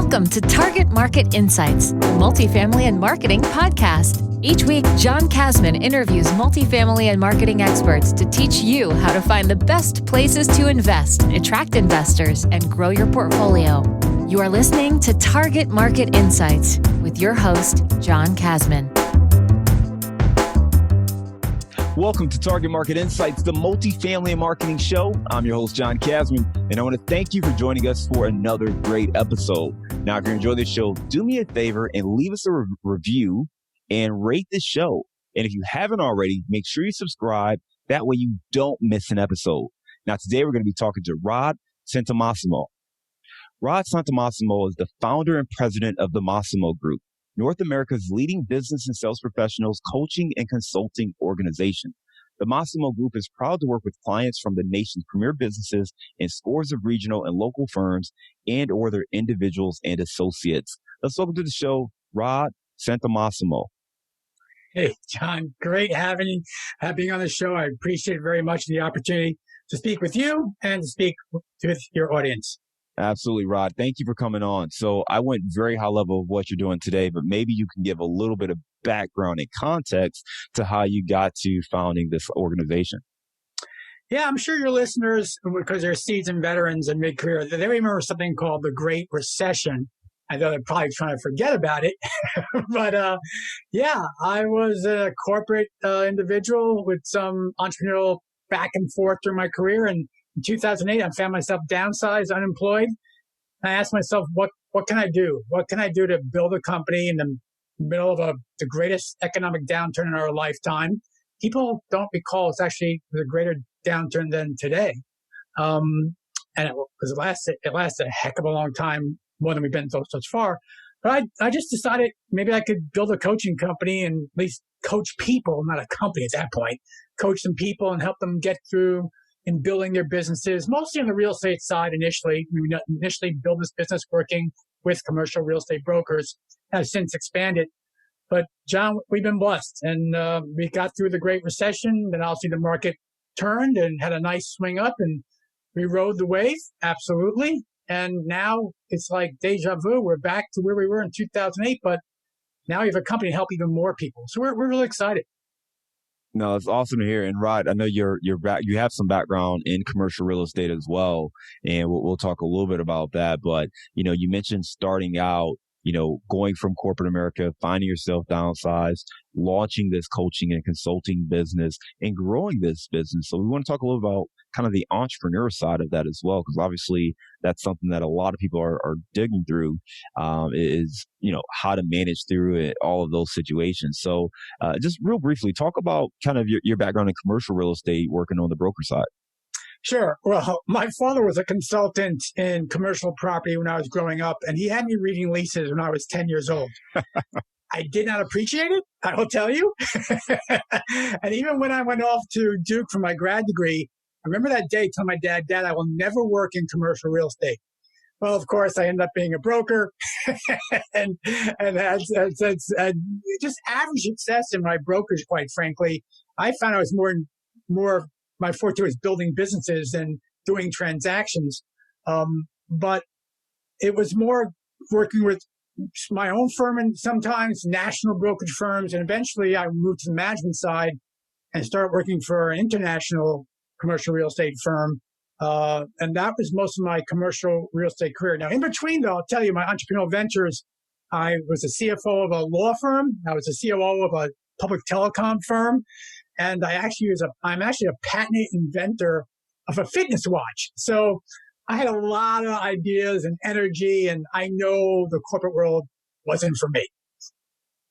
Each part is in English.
Welcome to Target Market Insights, the Multifamily and Marketing podcast. Each week, John Kasman interviews multifamily and marketing experts to teach you how to find the best places to invest, attract investors, and grow your portfolio. You are listening to Target Market Insights with your host, John Kasman. Welcome to Target Market Insights, the multifamily and marketing show. I'm your host, John Kasman, and I want to thank you for joining us for another great episode. Now, if you enjoy this show, do me a favor and leave us a review and rate this show. And if you haven't already, make sure you subscribe. That way you don't miss an episode. Now, today we're going to be talking to Rod Santomassimo. Rod Santomassimo is the founder and president of the Massimo Group, North America's leading business and sales professionals coaching and consulting organization. The Massimo Group is proud to work with clients from the nation's premier businesses and scores of regional and local firms and or their individuals and associates. Let's welcome to the show, Rod Santomassimo. Hey, John, great being on the show. I appreciate very much the opportunity to speak with you and to speak with your audience. Absolutely, Rod. Thank you for coming on. So I went very high level of what you're doing today, but maybe you can give a little bit of background and context to how you got to founding this organization. Yeah, I'm sure your listeners, because they're seasoned veterans and mid-career, they remember something called the Great Recession. I know they're probably trying to forget about it. But yeah, I was a corporate individual with some entrepreneurial back and forth through my career. And in 2008, I found myself downsized, unemployed. I asked myself, what can I do? What can I do to build a company in the middle of the greatest economic downturn in our lifetime? People don't recall it's actually a greater downturn than today. And it lasted a heck of a long time, more than we've been so far. But I just decided maybe I could build a coaching company and at least coach people, not a company at that point, coach some people and help them get through in building their businesses, mostly on the real estate side initially. We initially built this business working with commercial real estate brokers, have since expanded. But John, we've been blessed, and we got through the Great Recession. Then obviously the market turned and had a nice swing up, and we rode the wave, absolutely. And now it's like deja vu. We're back to where we were in 2008, but now we have a company to help even more people. So we're really excited. No, it's awesome to hear. And Rod, I know you have some background in commercial real estate as well, and we'll talk a little bit about that. But you mentioned starting out, going from corporate America, finding yourself downsized, launching this coaching and consulting business, and growing this business. So we want to talk a little about kind of the entrepreneur side of that as well, because obviously that's something that a lot of people are digging through, is how to manage through it, all of those situations. So just real briefly, talk about kind of your background in commercial real estate, working on the broker side. Sure. Well, my father was a consultant in commercial property when I was growing up, and he had me reading leases when I was 10 years old. I did not appreciate it, I will tell you. And even when I went off to Duke for my grad degree, I remember that day telling my dad, I will never work in commercial real estate. Well, of course, I ended up being a broker and had just average success in my brokerage, quite frankly. I found I was more my forte was building businesses and doing transactions. But it was more working with my own firm and sometimes national brokerage firms. And eventually I moved to the management side and started working for an international commercial real estate firm. And that was most of my commercial real estate career. Now, in between, though, I'll tell you, my entrepreneurial ventures, I was a CFO of a law firm. I was a COO of a public telecom firm. And I'm actually a patented inventor of a fitness watch. So I had a lot of ideas and energy, and I know the corporate world wasn't for me.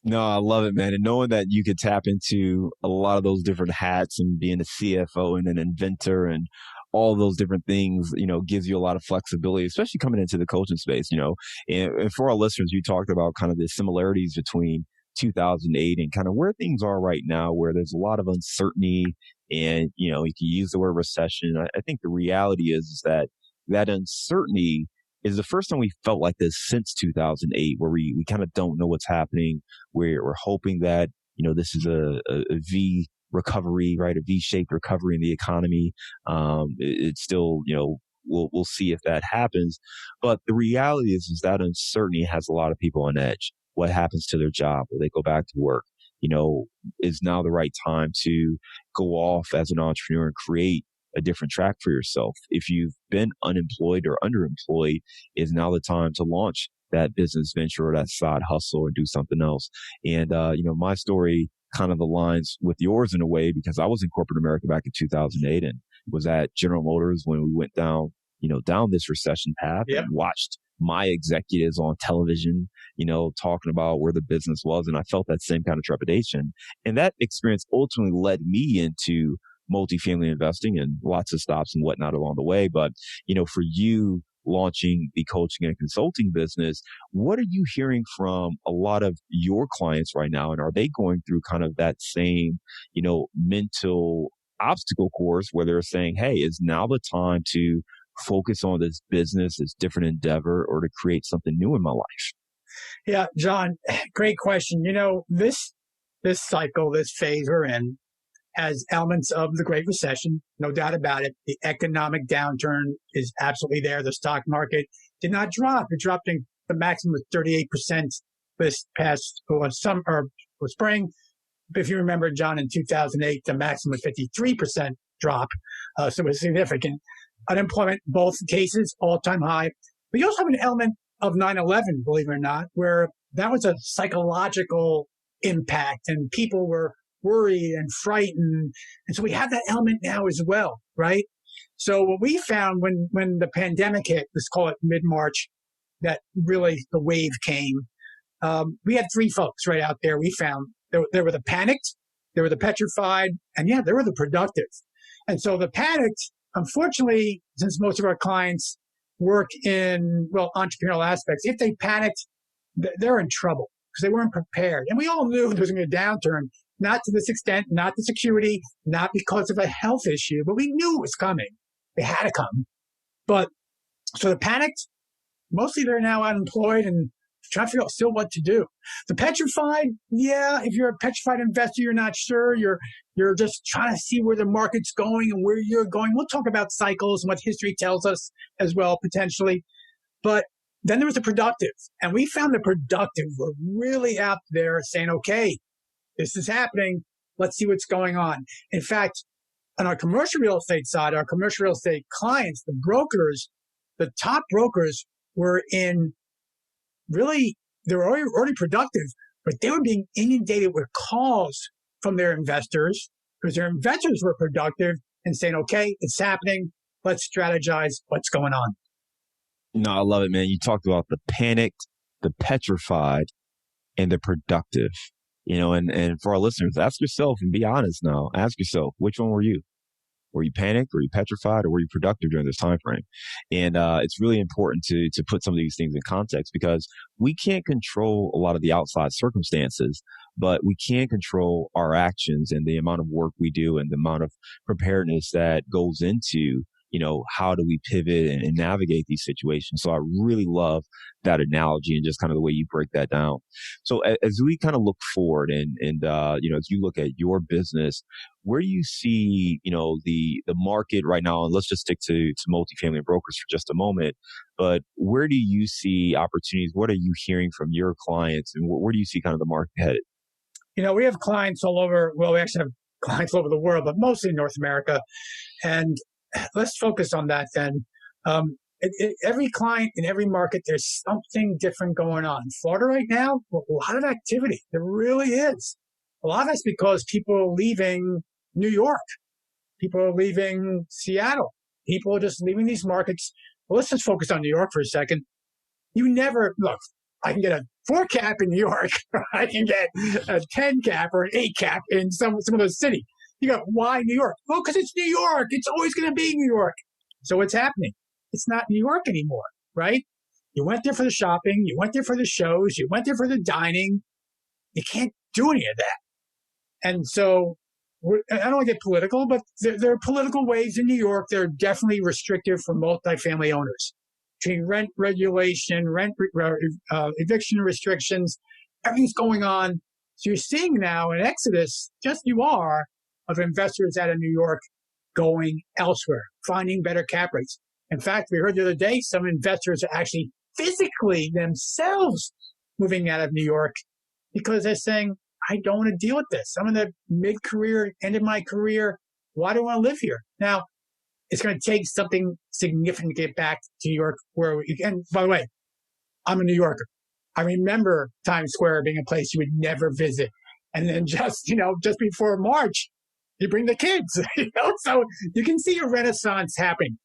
No, I love it, man. And knowing that you could tap into a lot of those different hats and being a CFO and an inventor and all those different things, gives you a lot of flexibility, especially coming into the coaching space, and for our listeners, you talked about kind of the similarities between 2008 and kind of where things are right now, where there's a lot of uncertainty and, you can use the word recession. I think the reality is that uncertainty is the first time we felt like this since 2008, where we kind of don't know what's happening. We're hoping that, this is a V recovery, right? A V-shaped recovery in the economy. It's still, we'll see if that happens. But the reality is that uncertainty has a lot of people on edge. What happens to their job? Will they go back to work? Is now the right time to go off as an entrepreneur and create a different track for yourself? If you've been unemployed or underemployed, is now the time to launch that business venture or that side hustle or do something else? And, my story kind of aligns with yours in a way, because I was in corporate America back in 2008 and was at General Motors when we went down this recession path. Yep. And watched my executives on television, talking about where the business was. And I felt that same kind of trepidation. And that experience ultimately led me into multifamily investing and lots of stops and whatnot along the way. But, for you launching the coaching and consulting business, what are you hearing from a lot of your clients right now? And are they going through kind of that same, mental obstacle course where they're saying, hey, is now the time to focus on this business, this different endeavor, or to create something new in my life? Yeah, John, great question. This cycle, this phase we're in, has elements of the Great Recession, no doubt about it. The economic downturn is absolutely there. The stock market did not drop. It dropped in the maximum of 38% this past spring. If you remember, John, in 2008, the maximum was 53% drop. So it was significant. Unemployment, both cases, all-time high. But you also have an element of 9/11, believe it or not, where that was a psychological impact and people were worried and frightened. And so we have that element now as well, right? So what we found when the pandemic hit, let's call it mid-March, that really the wave came, we had three folks right out there we found. There were the panicked, there were the petrified, and there were the productive. And so the panicked, unfortunately, since most of our clients work in, entrepreneurial aspects, if they panicked, they're in trouble because they weren't prepared. And we all knew there was going to be a downturn, not to this extent, not the security, not because of a health issue, but we knew it was coming. It had to come. But so the panicked, mostly they're now unemployed and trying to figure out still what to do. The petrified, if you're a petrified investor, you're not sure. You're just trying to see where the market's going and where you're going. We'll talk about cycles and what history tells us as well, potentially. But then there was the productive. And we found the productive were really out there saying, okay, this is happening. Let's see what's going on. In fact, on our commercial real estate side, our commercial real estate clients, the brokers, the top brokers were in really, they were already productive, but they were being inundated with calls from their investors because their investors were productive and saying, okay, it's happening. Let's strategize what's going on. No, I love it, man. You talked about the panicked, the petrified, and the productive. And for our listeners, ask yourself and be honest now. Ask yourself, which one were you? Were you panicked? Were you petrified? Or were you productive during this time frame? And it's really important to put some of these things in context because we can't control a lot of the outside circumstances, but we can control our actions and the amount of work we do and the amount of preparedness that goes into, how do we pivot and navigate these situations? So I really love that analogy and just kind of the way you break that down. So as we kind of look forward and as you look at your business, where do you see, the market right now? And let's just stick to multifamily brokers for just a moment. But where do you see opportunities? What are you hearing from your clients? And where do you see kind of the market headed? We have clients all over. Well, we actually have clients all over the world, but mostly in North America. And let's focus on that then. Every client in every market, there's something different going on. Florida right now, a lot of activity. There really is. A lot of that's because people are leaving New York. People are leaving Seattle. People are just leaving these markets. Well, let's just focus on New York for a second. Look, I can get a 4 cap in New York. I can get a 10 cap or an 8 cap in some of those cities. You go, why New York? Well, because it's New York. It's always going to be New York. So what's happening? It's not New York anymore, right? You went there for the shopping. You went there for the shows. You went there for the dining. You can't do any of that. And so I don't want to get political, but there are political ways in New York that are definitely restrictive for multifamily owners. Between rent regulation, eviction restrictions, everything's going on. So you're seeing now an exodus, of investors out of New York going elsewhere, finding better cap rates. In fact, we heard the other day some investors are actually physically themselves moving out of New York because they're saying, I don't want to deal with this. I'm in the mid-career, end of my career. Why do I want to live here? Now, it's going to take something significant to get back to New York and by the way, I'm a New Yorker. I remember Times Square being a place you would never visit. And then just before March, you bring the kids, so you can see a renaissance happening.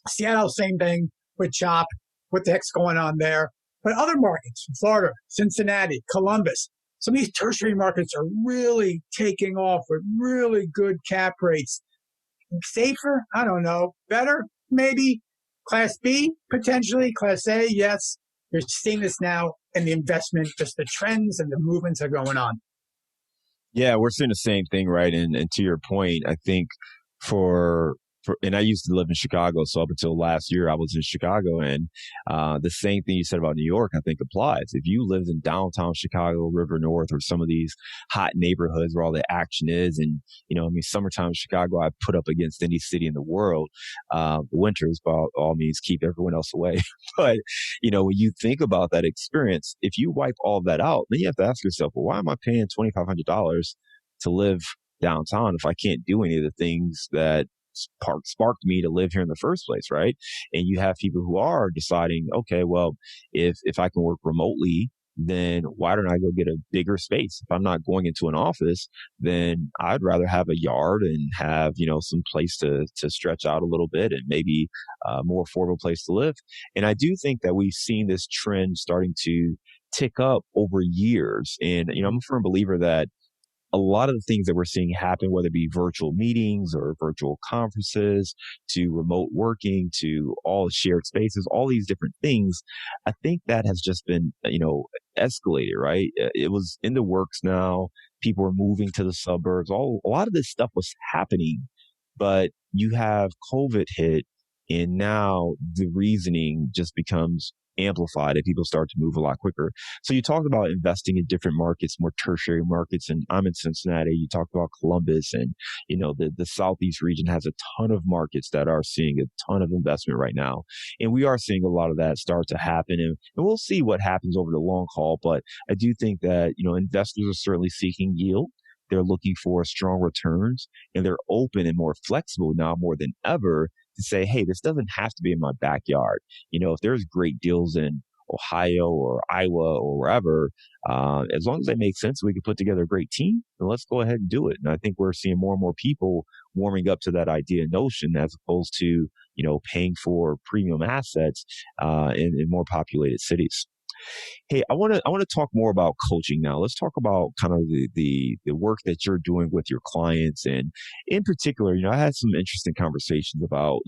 Seattle, same thing with CHOP. What the heck's going on there? But other markets, Florida, Cincinnati, Columbus, some of these tertiary markets are really taking off with really good cap rates. Safer? I don't know. Better? Maybe. Class B? Potentially. Class A? Yes. You're seeing this now in the investment, just the trends and the movements are going on. Yeah, we're seeing the same thing, right? And to your point, I think and I used to live in Chicago, so up until last year, I was in Chicago, and the same thing you said about New York, I think applies. If you lived in downtown Chicago, River North, or some of these hot neighborhoods where all the action is, and summertime in Chicago, I put up against any city in the world. Winters, by all means, keep everyone else away. But when you think about that experience, if you wipe all that out, then you have to ask yourself, well, why am I paying $2,500 to live downtown if I can't do any of the things that sparked me to live here in the first place, right? And you have people who are deciding, okay, well, if I can work remotely, then why don't I go get a bigger space? If I'm not going into an office, then I'd rather have a yard and have, some place to stretch out a little bit and maybe a more affordable place to live. And I do think that we've seen this trend starting to tick up over years. And, I'm a firm believer that a lot of the things that we're seeing happen, whether it be virtual meetings or virtual conferences to remote working to all shared spaces, all these different things, I think that has just been, escalated, right? It was in the works now. People are moving to the suburbs. A lot of this stuff was happening, but you have COVID hit, and now the reasoning just becomes amplified and people start to move a lot quicker. So you talked about investing in different markets, more tertiary markets, and I'm in Cincinnati. You talked about Columbus, and the Southeast region has a ton of markets that are seeing a ton of investment right now. And we are seeing a lot of that start to happen, and we'll see what happens over the long haul. But I do think that, investors are certainly seeking yield. They're looking for strong returns, and they're open and more flexible now more than ever to say, hey, this doesn't have to be in my backyard. If there's great deals in Ohio or Iowa or wherever, as long as they make sense, we can put together a great team, then let's go ahead and do it. And I think we're seeing more and more people warming up to that idea and notion as opposed to, paying for premium assets in more populated cities. Hey, I want to talk more about coaching now. Let's talk about kind of the work that you're doing with your clients, and in particular, I had some interesting conversations about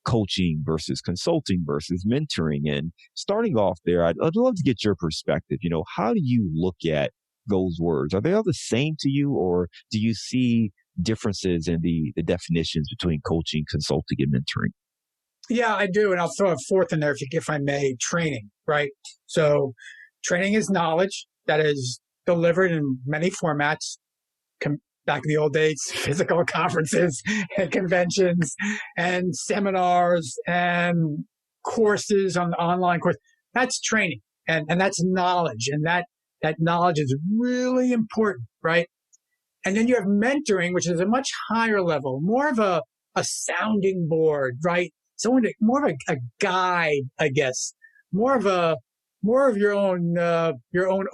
coaching versus consulting versus mentoring. And starting off there, I'd love to get your perspective. How do you look at those words? Are they all the same to you, or do you see differences in the definitions between coaching, consulting, and mentoring? Yeah, I do. And I'll throw a fourth in there if I may, training, right? So training is knowledge that is delivered in many formats. Back in the old days, physical conferences and conventions and seminars and courses on the online course. That's training and that's knowledge. And that knowledge is really important, right? And then you have mentoring, which is a much higher level, more of a sounding board, right? More of a guide, I guess, more of your own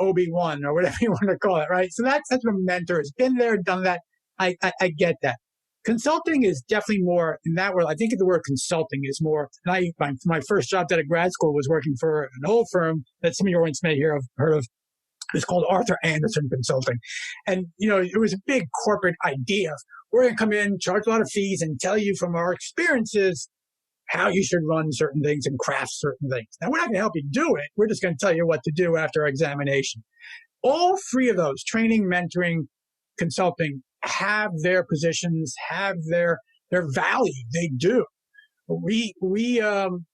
Obi-Wan or whatever you want to call it, right? So that's what a mentor is. Been there, done that. I get that. Consulting is definitely more in that world. I think the word consulting is more. And my first job out of grad school was working for an old firm that some of your audience may heard of. It's called Arthur Anderson Consulting, and it was a big corporate idea. We're going to come in, charge a lot of fees, and tell you from our experiences how you should run certain things and craft certain things. Now, we're not going to help you do it. We're just going to tell you what to do after our examination. All three of those, training, mentoring, consulting, have their positions, have their value. They do. We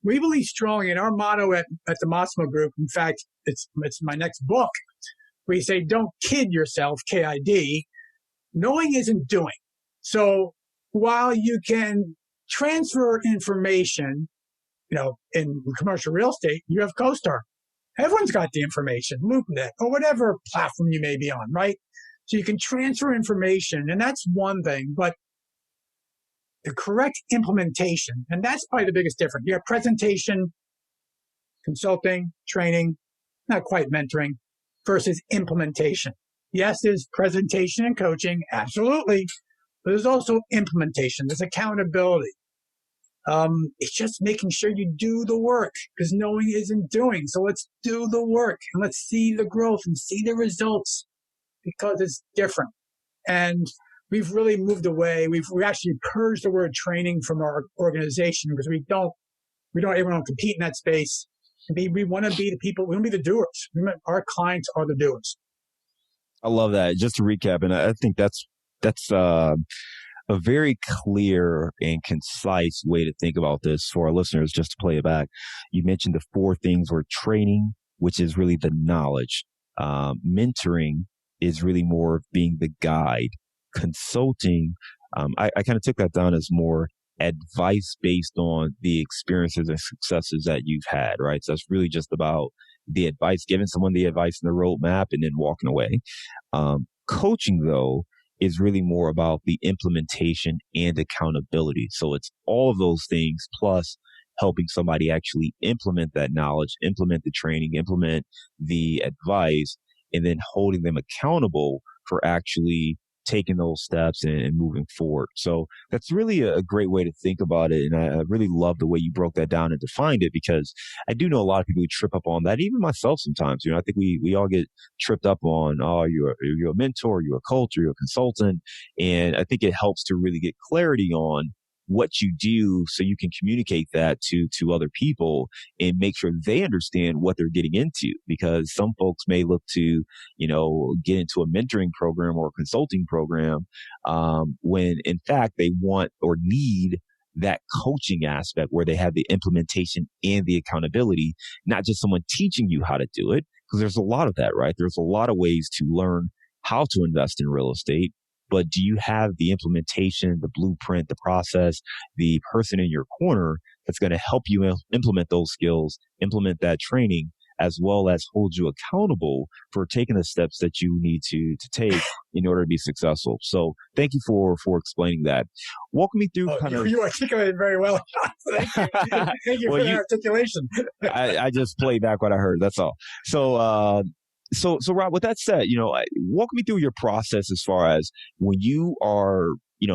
believe strongly in our motto at the Massimo Group. In fact, it's my next book. We say, don't kid yourself, KID. Knowing isn't doing. So while you can transfer information in commercial real estate, you have CoStar. Everyone's got the information, LoopNet, or whatever platform you may be on, right? So you can transfer information, and that's one thing, but the correct implementation, and that's probably the biggest difference. You have presentation, consulting, training, not quite mentoring, versus implementation. Yes, there's presentation and coaching, absolutely, but there's also implementation. There's accountability. It's just making sure you do the work, because knowing isn't doing. So let's do the work and let's see the growth and see the results, because it's different. And we've really moved away. We actually purged the word training from our organization, because we don't everyone compete in that space. We want to be the people. We want to be the doers. Our clients are the doers. I love that. Just to recap, and I think that's a very clear and concise way to think about this for our listeners. Just to play it back, you mentioned the 4 things were training, which is really the knowledge. Mentoring is really more of being the guide. Consulting, I kind of took that down as more advice based on the experiences and successes that you've had, right? So it's really just about the advice, giving someone the advice and the roadmap and then walking away. Coaching, though, is really more about the implementation and accountability. So it's all of those things plus helping somebody actually implement that knowledge, implement the training, implement the advice, and then holding them accountable for actually taking those steps and moving forward. So that's really a great way to think about it. And I really love the way you broke that down and defined it, because I do know a lot of people who trip up on that, even myself sometimes. I think we all get tripped up on, oh, you're a mentor, you're a coach, you're a consultant. And I think it helps to really get clarity on what you do so you can communicate that to other people and make sure they understand what they're getting into. Because some folks may look to, get into a mentoring program or a consulting program, when in fact they want or need that coaching aspect where they have the implementation and the accountability, not just someone teaching you how to do it. Because there's a lot of that, right? There's a lot of ways to learn how to invest in real estate. But do you have the implementation, the blueprint, the process, the person in your corner that's going to help you implement those skills, implement that training, as well as hold you accountable for taking the steps that you need to take in order to be successful? So thank you for explaining that. Walk me through You articulated very well. Thank you. Thank you for the articulation. I just played back what I heard. That's all. So Rod, with that said, walk me through your process as far as when you are,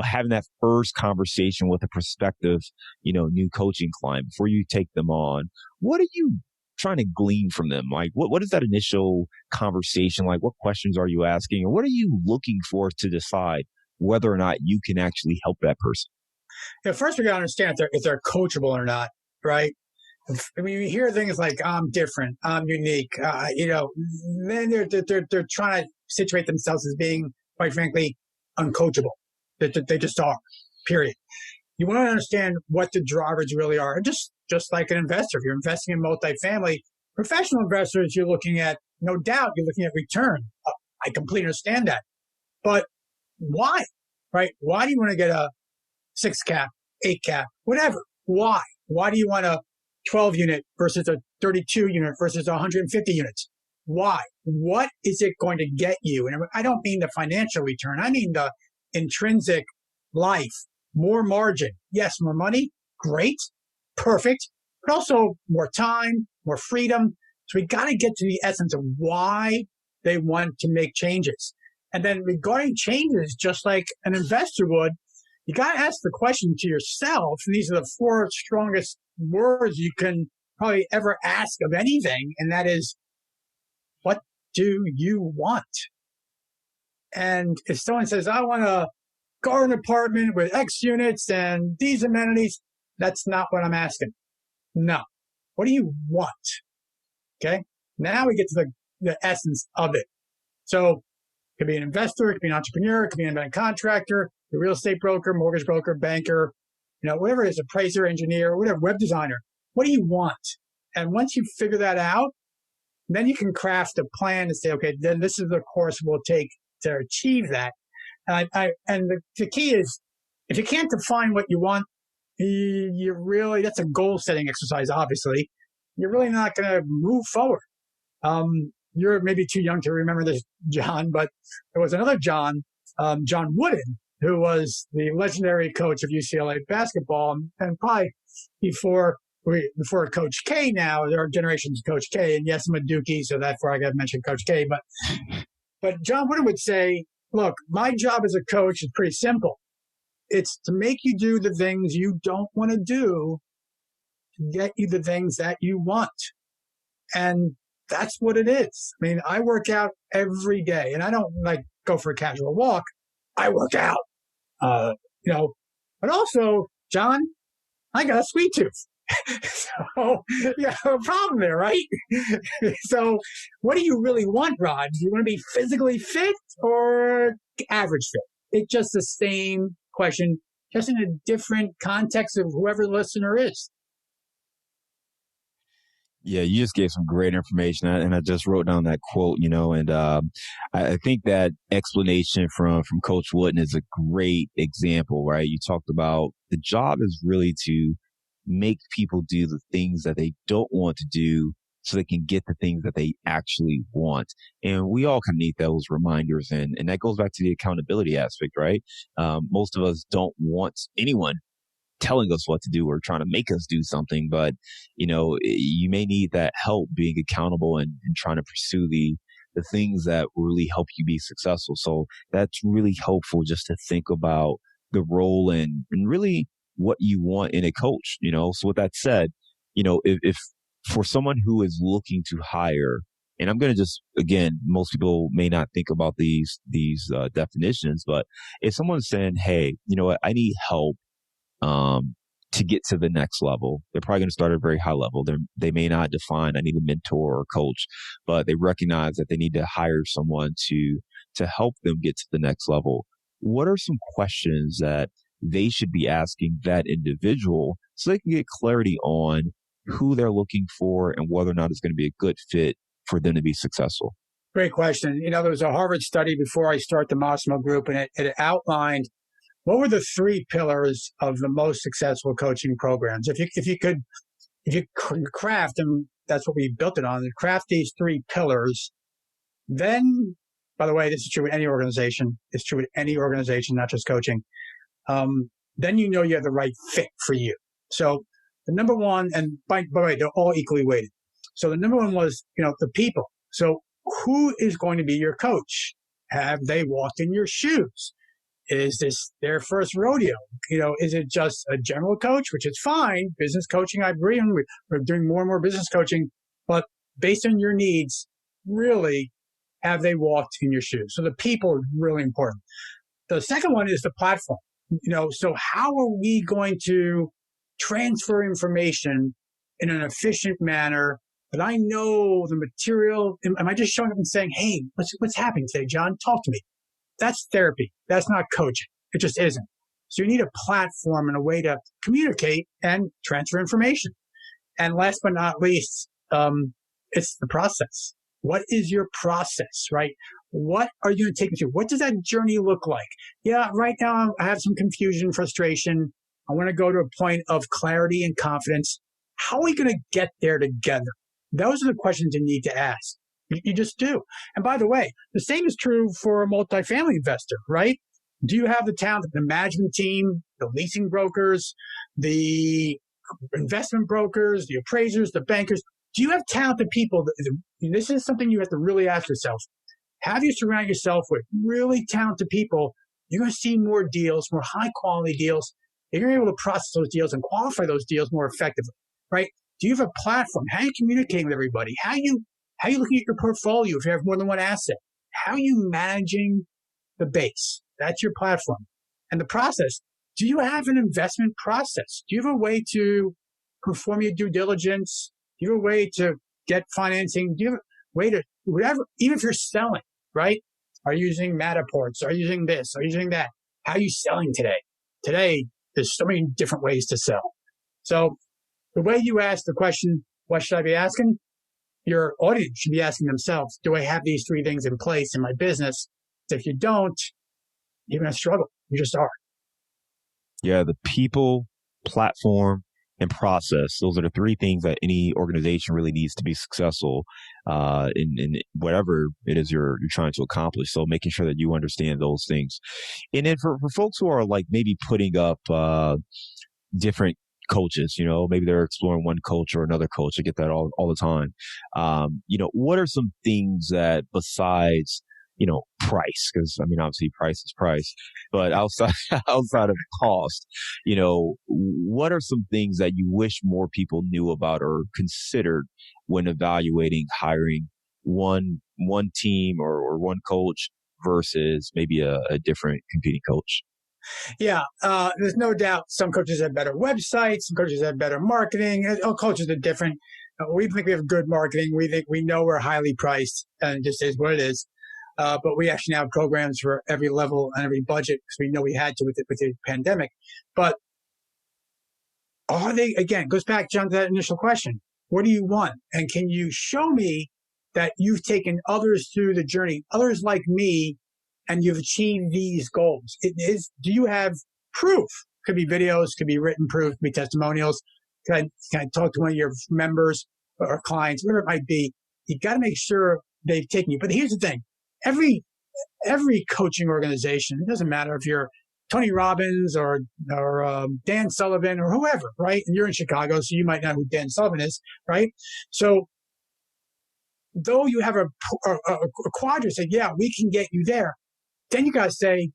having that first conversation with a prospective, new coaching client before you take them on. What are you trying to glean from them? Like, what is that initial conversation like? What questions are you asking? Or what are you looking for to decide whether or not you can actually help that person? First, we got to understand if they're coachable or not, right? I mean, you hear things like "I'm different," "I'm unique," then they're trying to situate themselves as being, quite frankly, uncoachable. They just are. Period. You want to understand what the drivers really are. Just like an investor, if you're investing in multifamily, professional investors, you're looking at, no doubt, you're looking at return. I completely understand that, but why? Right? Why do you want to get a 6 cap, 8 cap, whatever? Why? Why do you want a 12 unit versus a 32 unit versus 150 units? Why? What is it going to get you? And I don't mean the financial return. I mean the intrinsic life, more margin. Yes, more money. Great. Perfect. But also more time, more freedom. So we got to get to the essence of why they want to make changes. And then regarding changes, just like an investor would, you got to ask the question to yourself. And these are the 4 strongest words you can probably ever ask of anything. And that is, what do you want? And if someone says, I want a garden apartment with X units and these amenities, that's not what I'm asking. No. What do you want? Okay. Now we get to the essence of it. So it could be an investor, it could be an entrepreneur, it could be an independent contractor, a real estate broker, mortgage broker, banker, whatever it is, appraiser, engineer, whatever, web designer. What do you want? And once you figure that out, then you can craft a plan to say, okay, then this is the course we'll take to achieve that. And the key is, if you can't define what you want, you really, that's a goal setting exercise, obviously. You're really not going to move forward. You're maybe too young to remember this, John, but there was another John, John Wooden, who was the legendary coach of UCLA basketball, and probably before Coach K. Now there are generations of Coach K, and yes, I'm a Dookie, so that's where I got to mention Coach K. But John Wooden would say, "Look, my job as a coach is pretty simple. It's to make you do the things you don't want to do to get you the things that you want." And that's what it is. I mean, I work out every day, and I don't like go for a casual walk. I work out, but also, John, I got a sweet tooth. So, yeah, a problem there, right? So, what do you really want, Rod? Do you want to be physically fit or average fit? It's just the same question, just in a different context of whoever the listener is. Yeah, you just gave some great information, and I just wrote down that quote, and I think that explanation from Coach Wooden is a great example, right? You talked about the job is really to make people do the things that they don't want to do so they can get the things that they actually want. And we all kind of need those reminders, and that goes back to the accountability aspect, right? Most of us don't want anyone telling us what to do or trying to make us do something, but you may need that help being accountable and trying to pursue the things that really help you be successful. So that's really helpful just to think about the role and really what you want in a coach. So with that said, if for someone who is looking to hire, and I'm going to just, again, most people may not think about these definitions, but if someone's saying, hey, you know what, I need help to get to the next level, they're probably going to start at a very high level. They may not define, I need a mentor or a coach, but they recognize that they need to hire someone to help them get to the next level. What are some questions that they should be asking that individual so they can get clarity on who they're looking for and whether or not it's going to be a good fit for them to be successful? Great question. There was a Harvard study before I start the Massimo Group, and it outlined what were the three pillars of the most successful coaching programs. If you could craft them, that's what we built it on. Craft these three pillars. Then, by the way, this is true with any organization. It's true with any organization, not just coaching. Then you have the right fit for you. So the number one, and by the way, they're all equally weighted. So the number one was, the people. So who is going to be your coach? Have they walked in your shoes? Is this their first rodeo? Is it just a general coach, which is fine? Business coaching, I agree. And we're doing more and more business coaching, but based on your needs, really, have they walked in your shoes? So the people are really important. The second one is the platform. So how are we going to transfer information in an efficient manner that I know the material? Am I just showing up and saying, hey, what's happening today, John? Talk to me. That's therapy. That's not coaching. It just isn't. So you need a platform and a way to communicate and transfer information. And last but not least, it's the process. What is your process, right? What are you going to take me through? What does that journey look like? Yeah, right now I have some confusion, frustration. I want to go to a point of clarity and confidence. How are we going to get there together? Those are the questions you need to ask. You just do. And by the way, the same is true for a multifamily investor, right? Do you have the talent, the management team, the leasing brokers, the investment brokers, the appraisers, the bankers? Do you have talented people? This is something you have to really ask yourself. Have you surround yourself with really talented people? You're going to see more deals, more high quality deals. You're going to be able to process those deals and qualify those deals more effectively, right? Do you have a platform? How are you communicating with everybody? How are you looking at your portfolio if you have more than one asset? How are you managing the base? That's your platform. And the process, do you have an investment process? Do you have a way to perform your due diligence? Do you have a way to get financing? Do you have a way to, whatever, even if you're selling, right? Are you using Matterports? Are you using this? Are you using that? How are you selling today? Today, there's so many different ways to sell. So the way you ask the question, what should I be asking? Your audience should be asking themselves, do I have these three things in place in my business? If you don't, you're going to struggle. You just are. Yeah, the people, platform, and process. Those are the three things that any organization really needs to be successful in whatever it is you're trying to accomplish. So making sure that you understand those things. And then for folks who are like maybe putting up different coaches, maybe they're exploring one coach or another coach. I get that all the time. What are some things that besides price, because obviously price is price, but outside of cost, what are some things that you wish more people knew about or considered when evaluating hiring one team or one coach versus maybe a different competing coach? Yeah, there's no doubt some coaches have better websites, some coaches have better marketing. All coaches are different. We think we have good marketing. We think we know we're highly priced, and it just is what it is. But we actually now have programs for every level and every budget because we know we had to with the pandemic. But are they, again, goes back, John, to that initial question. What do you want? And can you show me that you've taken others through the journey, others like me, and you've achieved these goals? Do you have proof? Could be videos, could be written proof, could be testimonials. Can I talk to one of your members or clients, whatever it might be? You got to make sure they've taken you. But here's the thing. Every coaching organization, it doesn't matter if you're Tony Robbins or Dan Sullivan or whoever, right? And you're in Chicago, so you might know who Dan Sullivan is, right? So though you have a quadrant say, yeah, we can get you there, then you got to say,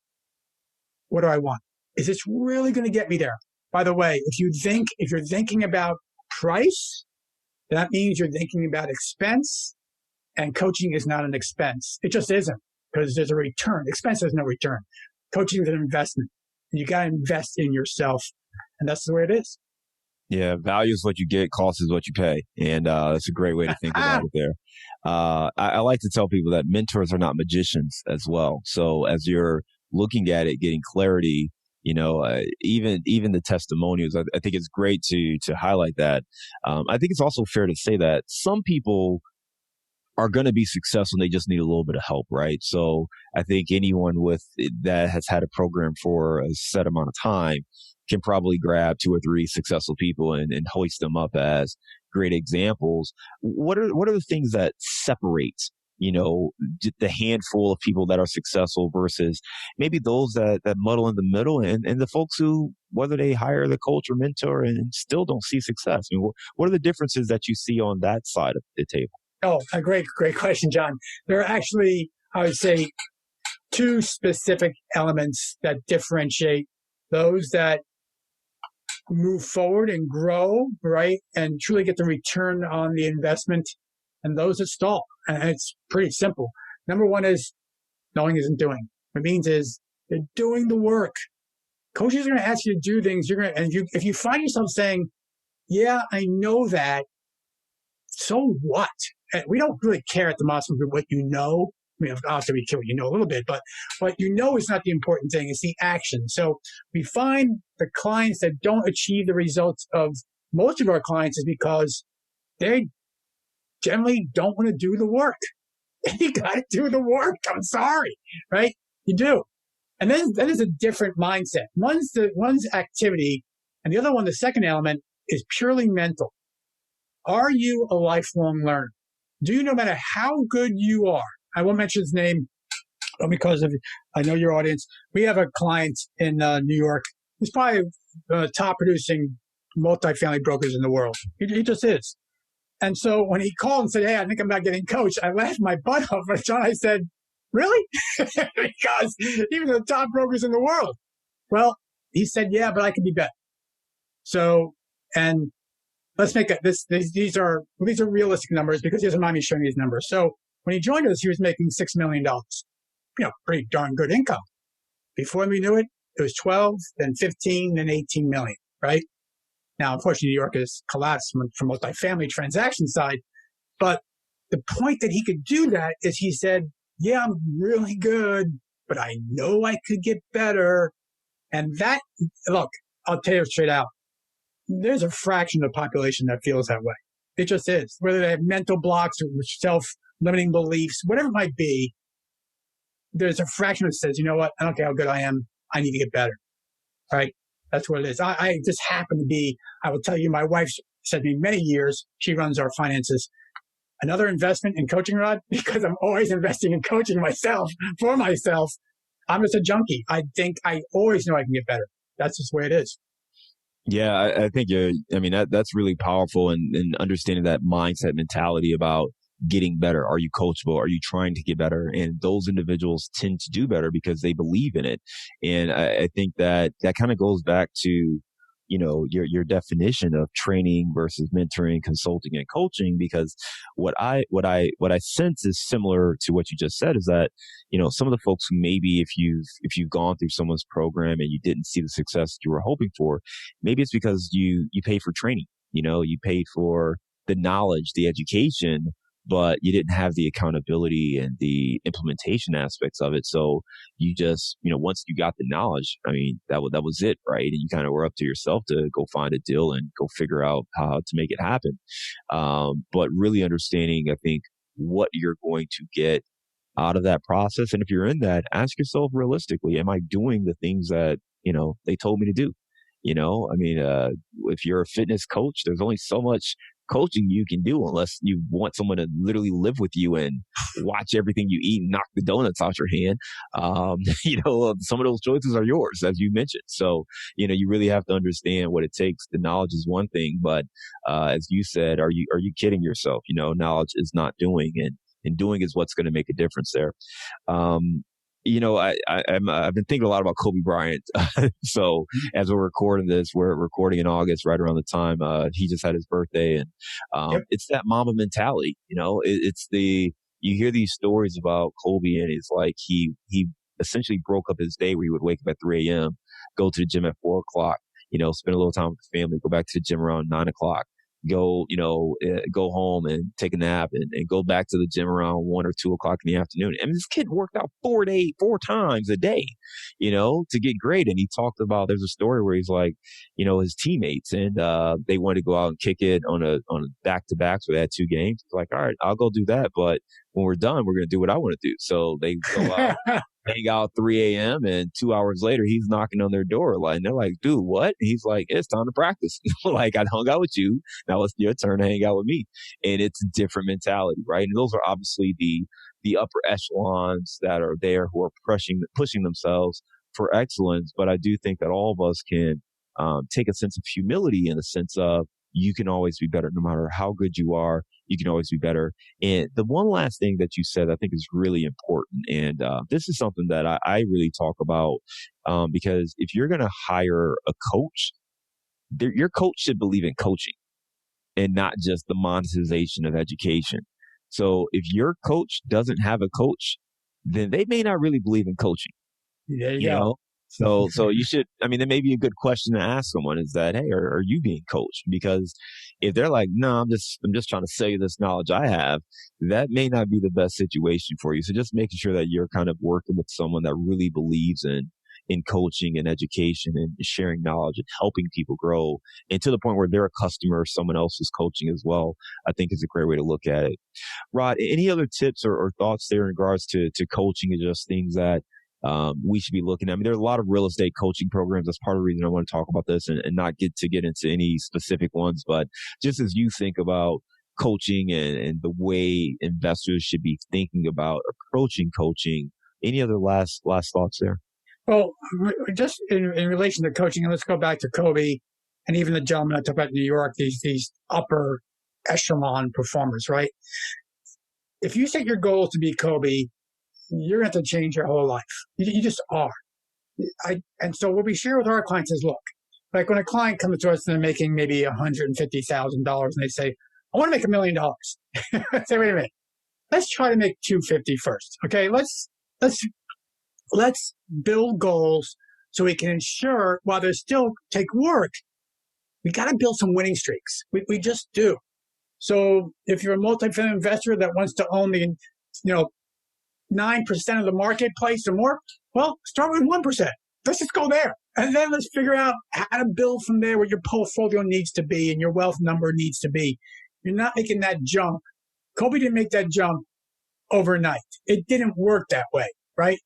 what do I want? Is this really going to get me there? By the way, if you're thinking about price, that means you're thinking about expense. And coaching is not an expense. It just isn't, because there's a return. Expense has no return. Coaching is an investment. And you got to invest in yourself. And that's the way it is. Yeah. Value is what you get. Cost is what you pay. And that's a great way to think about it there. I like to tell people that mentors are not magicians as well. So as you're looking at it, getting clarity, even the testimonials, I think it's great to highlight that. I think it's also fair to say that some people are going to be successful and they just need a little bit of help, right? So I think anyone that has had a program for a set amount of time can probably grab 2 or 3 successful people and hoist them up as great examples. What are the things that separate, the handful of people that are successful versus maybe those that muddle in the middle and the folks who, whether they hire the coach or mentor and still don't see success? What are the differences that you see on that side of the table? Oh, a great question, John. There are actually, I would say, 2 specific elements that differentiate those that move forward and grow, right, and truly get the return on the investment, and those that stall. And it's pretty simple. Number one is knowing isn't doing. What it means is they're doing the work. Coaches are going to ask you to do things. If you find yourself saying, yeah, I know that, so what? And we don't really care at the Massimo Group what you know. Obviously we care what you know a little bit, but what you know is not the important thing. It's the action. So we find the clients that don't achieve the results of most of our clients is because they generally don't want to do the work. You got to do the work. I'm sorry, right? You do. And then that is a different mindset. One's activity, and the other one, the second element, is purely mental. Are you a lifelong learner? Do you, no matter how good you are, I won't mention his name because I know your audience. We have a client in New York who's probably top producing multifamily brokers in the world. He just is. And so when he called and said, hey, I think I'm not getting coached, I laughed my butt off. But John, I said, really? Because even the top brokers in the world. Well, he said, yeah, but I can be better. So, and let's make it these are realistic numbers because he doesn't mind me showing these numbers. So when he joined us, he was making $6 million. Pretty darn good income. Before we knew it, it was 12, then 15, then 18 million, right? Now, unfortunately, New York has collapsed from multifamily transaction side. But the point that he could do that is he said, yeah, I'm really good, but I know I could get better. And that, look, I'll tell you straight out, there's a fraction of the population that feels that way. It just is. Whether they have mental blocks or self-limiting beliefs, whatever it might be, there's a fraction that says, you know what, I don't care how good I am, I need to get better, right? That's what it is. I just happen to be, I will tell you, my wife said to me many years, she runs our finances, another investment in coaching, Rod, because I'm always investing in coaching myself, for myself. I'm just a junkie. I think I always know I can get better. That's just the way it is. Yeah, I think that's really powerful, and understanding that mindset mentality about getting better. Are you coachable? Are you trying to get better? And those individuals tend to do better because they believe in it. And I think that kind of goes back to, your definition of training versus mentoring, consulting, and coaching, because what I sense is similar to what you just said, is that, some of the folks who maybe if you've gone through someone's program and you didn't see the success you were hoping for, maybe it's because you pay for training, you paid for the knowledge, the education, but you didn't have the accountability and the implementation aspects of it. So you just, once you got the knowledge, that was it, right? And you kind of were up to yourself to go find a deal and go figure out how to make it happen. But really understanding, I think, what you're going to get out of that process. And if you're in that, ask yourself realistically, am I doing the things that, they told me to do? If you're a fitness coach, there's only so much coaching you can do unless you want someone to literally live with you and watch everything you eat and knock the donuts out your hand. Some of those choices are yours, as you mentioned. So, you really have to understand what it takes. The knowledge is one thing, but as you said, are you kidding yourself? Knowledge is not doing, and doing is what's going to make a difference there. I've been thinking a lot about Kobe Bryant. So as we're recording this, we're recording in August, right around the time he just had his birthday, and it's that Mamba mentality. You hear these stories about Kobe, and it's like he essentially broke up his day where he would wake up at 3 a.m., go to the gym at 4 o'clock, spend a little time with the family, go back to the gym around 9 o'clock. Go home and take a nap and go back to the gym around 1 or 2 o'clock in the afternoon. This kid worked out 4 times a day, to get great. And he talked about, there's a story where he's like, his teammates, and they wanted to go out and kick it on a back-to-back. So they had 2 games. He's like, all right, I'll go do that. But when we're done, we're going to do what I want to do. So they go out. Hang out 3 a.m. and 2 hours later, he's knocking on their door. And they're like, dude, what? And he's like, it's time to practice. I hung out with you. Now it's your turn to hang out with me. And it's a different mentality, right? And those are obviously the upper echelons that are there who are pushing themselves for excellence. But I do think that all of us can take a sense of humility, in the sense of, you can always be better. No matter how good you are, you can always be better. And the one last thing that you said, I think, is really important. And this is something that I really talk about, because if you're going to hire a coach, your coach should believe in coaching and not just the monetization of education. So if your coach doesn't have a coach, then they may not really believe in coaching. There you go. So you should, that may be a good question to ask someone, is that, hey, are you being coached? Because if they're like, no, I'm just trying to sell you this knowledge I have, that may not be the best situation for you. So just making sure that you're kind of working with someone that really believes in coaching and education and sharing knowledge and helping people grow, and to the point where they're a customer of someone else's coaching as well, I think is a great way to look at it. Rod, any other tips or thoughts there in regards to coaching, and just things that we should be looking at? There are a lot of real estate coaching programs. That's part of the reason I want to talk about this, and not get into any specific ones. But just as you think about coaching and the way investors should be thinking about approaching coaching, any other last thoughts there? Well, just in relation to coaching, and let's go back to Kobe and even the gentleman I talked about in New York, these upper echelon performers, right? If you set your goal to be Kobe, you're going to have to change your whole life. You just are. And so what we share with our clients is, look, like when a client comes to us and they're making maybe $150,000 and they say, I want to make $1 million. I say, wait a minute, let's try to make 250 first. Okay. Let's build goals so we can ensure, while there's still take work, we got to build some winning streaks. We just do. So if you're a multifamily investor that wants to own the, 9% of the marketplace or more, well, start with 1%. Let's just go there. And then let's figure out how to build from there, what your portfolio needs to be and your wealth number needs to be. You're not making that jump. Kobe didn't make that jump overnight. It didn't work that way, right?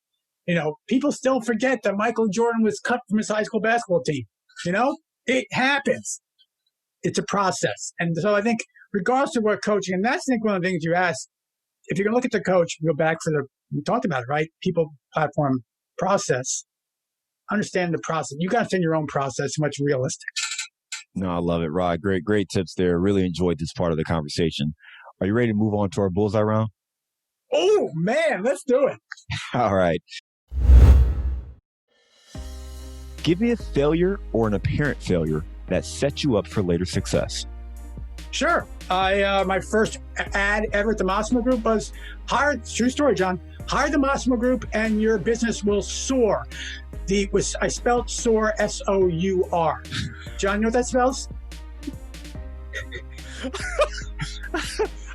People still forget that Michael Jordan was cut from his high school basketball team. It happens. It's a process. And so I think regardless of what coaching, and that's, I think, one of the things you asked, if you're going to look at the coach, go back we talked about it, right? People, platform, process. Understand the process. You got to understand your own process and what's realistic. No, I love it, Rod. Great tips there. Really enjoyed this part of the conversation. Are you ready to move on to our Bullseye Round? Oh, man, let's do it. All right. Give me a failure or an apparent failure that set you up for later success. Sure. My first ad ever at the Massimo Group was true story, John, hire the Massimo Group and your business will soar. I spelled soar, S-O-U-R. John, you know what that spells?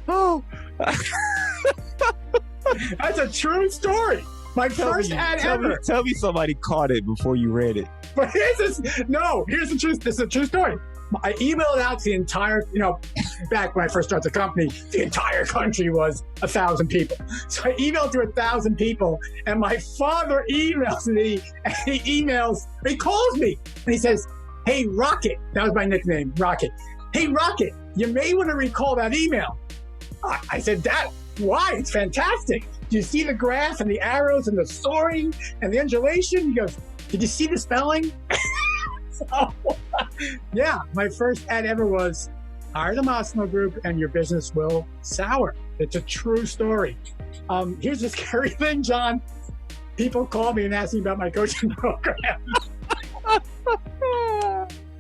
Oh. That's a true story. My first ad ever. Tell me somebody caught it before you read it. But here's the truth. This is a true story. I emailed out to the entire, back when I first started the company, the entire country was 1,000 people. So I emailed to 1,000 people, and my father emails me, and he calls me, and he says, "Hey, Rocket," that was my nickname, Rocket. "Hey, Rocket, you may want to recall that email." I said, "Dad, why? It's fantastic. Do you see the graph and the arrows and the soaring and the undulation?" He goes, "Did you see the spelling?" So, yeah, my first ad ever was hire the Massimo Group and your business will sour. It's a true story. Here's the scary thing, John. People call me and ask me about my coaching program.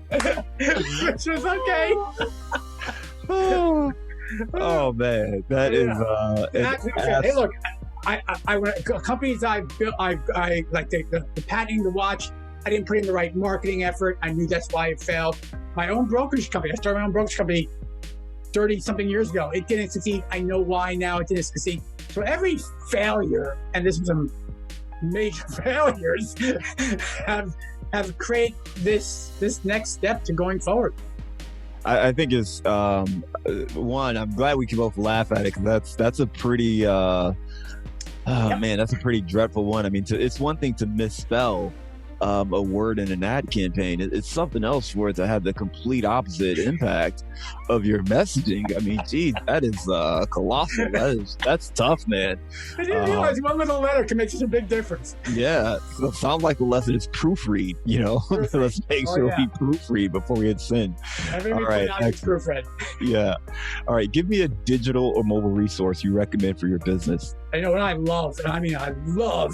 Which was okay. Oh man, that is hey, look, companies I've built, I like the patenting the watch. I didn't put in the right marketing effort. I knew that's why it failed. My own brokerage company, I started my own brokerage company 30-something years ago. It didn't succeed. I know why now it didn't succeed. So every failure, and this was some major failures, have created this next step to going forward. I think it's one. I'm glad we can both laugh at it because that's a pretty man, that's a pretty dreadful one. I mean, it's one thing to misspell a word in an ad campaign. It's something else for it to have the complete opposite impact of your messaging. I mean, geez, that is colossal. That's tough, man. I didn't realize one little letter can make such a big difference. Yeah, so it sounds like the lesson is proofread. Let's make sure we proofread before we hit send. All right, proofread. Yeah. All right, give me a digital or mobile resource you recommend for your business. I know what I love, and I love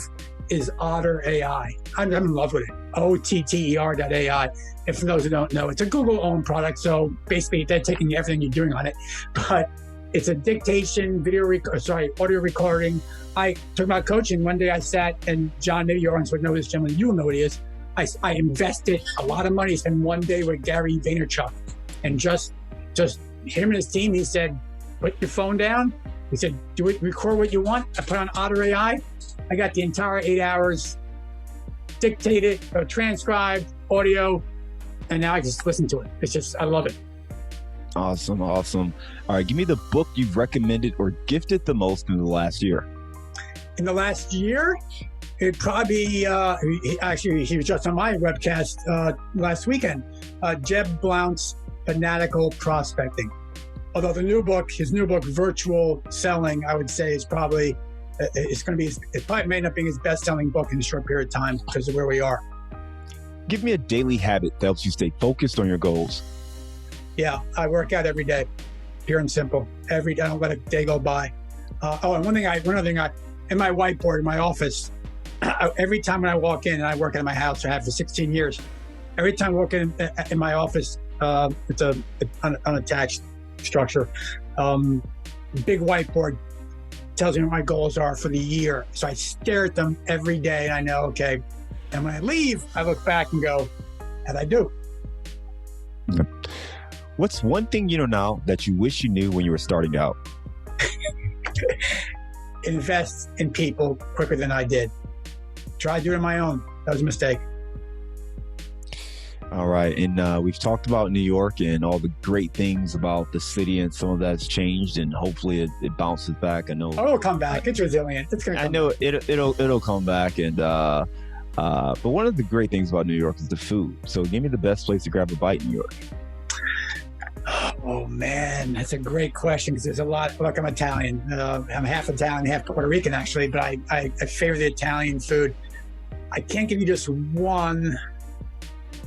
is Otter AI. I'm in love with it. OTTER.ai. And for those who don't know, it's a Google-owned product. So basically, they're taking everything you're doing on it. But it's a dictation, audio recording. I talk about coaching. One day I sat, and John, maybe your audience would know this gentleman. You'll know what he is. I invested a lot of money. Spent one day with Gary Vaynerchuk, and just him and his team. He said, "Put your phone down." He said, "Do it. Record what you want." I put on Otter AI. I got the entire 8 hours dictated, transcribed, audio, and now I just listen to it. It's just, I love it. Awesome. All right, give me the book you've recommended or gifted the most in the last year. In the last year, it'd probably he was just on my webcast last weekend. Jeb Blount's Fanatical Prospecting. Although his new book, Virtual Selling, I would say is probably, it probably may end up being his best-selling book in a short period of time because of where we are. Give me a daily habit that helps you stay focused on your goals. Yeah, I work out every day, pure and simple. Every day, I don't let a day go by. And one other thing, in my whiteboard in my office, every time when I walk in, and I work at my house, I have for 16 years. Every time I walk in my office, it's an unattached structure. Big whiteboard tells me what my goals are for the year. So I stare at them every day and I know, okay. And when I leave, I look back and go, and I do. What's one thing you know now that you wish you knew when you were starting out? Invest in people quicker than I did. Try to do it on my own. That was a mistake. All right. And we've talked about New York and all the great things about the city, and some of that's changed, and hopefully it bounces back. I know it'll come back. It's resilient. It's gonna come back. It'll come back. And But one of the great things about New York is the food. So give me the best place to grab a bite in New York. Oh man, that's a great question because there's a lot. Look, I'm Italian. I'm half Italian, half Puerto Rican actually, but I favor the Italian food. I can't give you just one.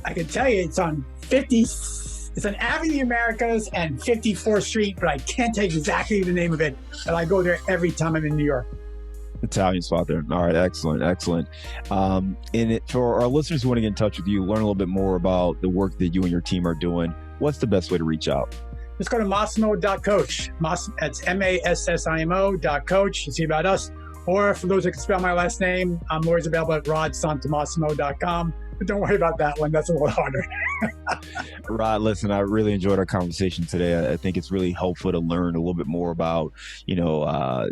I can tell you it's on it's on Avenue Americas and 54th Street, but I can't tell you exactly the name of it. And I go there every time I'm in New York. Italian spot there. All right, excellent. For our listeners who want to get in touch with you, learn a little bit more about the work that you and your team are doing, what's the best way to reach out? Just go to massimo.coach. That's MASSIMO.coach to see about us. Or for those that can spell my last name, I'm always available at rodsantomassimo.com. But don't worry about that one. That's a little harder. Rod, listen, I really enjoyed our conversation today. I think it's really helpful to learn a little bit more about,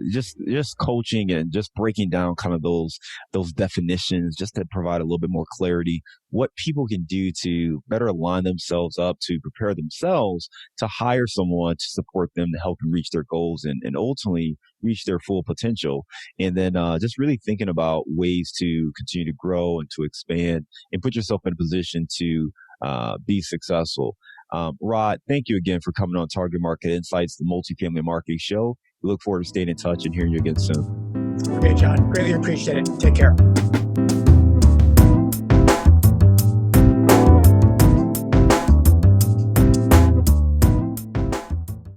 just coaching and just breaking down kind of those definitions, just to provide a little bit more clarity, what people can do to better align themselves up, to prepare themselves to hire someone to support them, to help them reach their goals and ultimately reach their full potential. And then just really thinking about ways to continue to grow and to expand and put yourself in a position to be successful. Rod, thank you again for coming on Target Market Insights, the Multifamily Marketing Show. We look forward to staying in touch and hearing you again soon. Okay, John. Greatly appreciate it. Take care.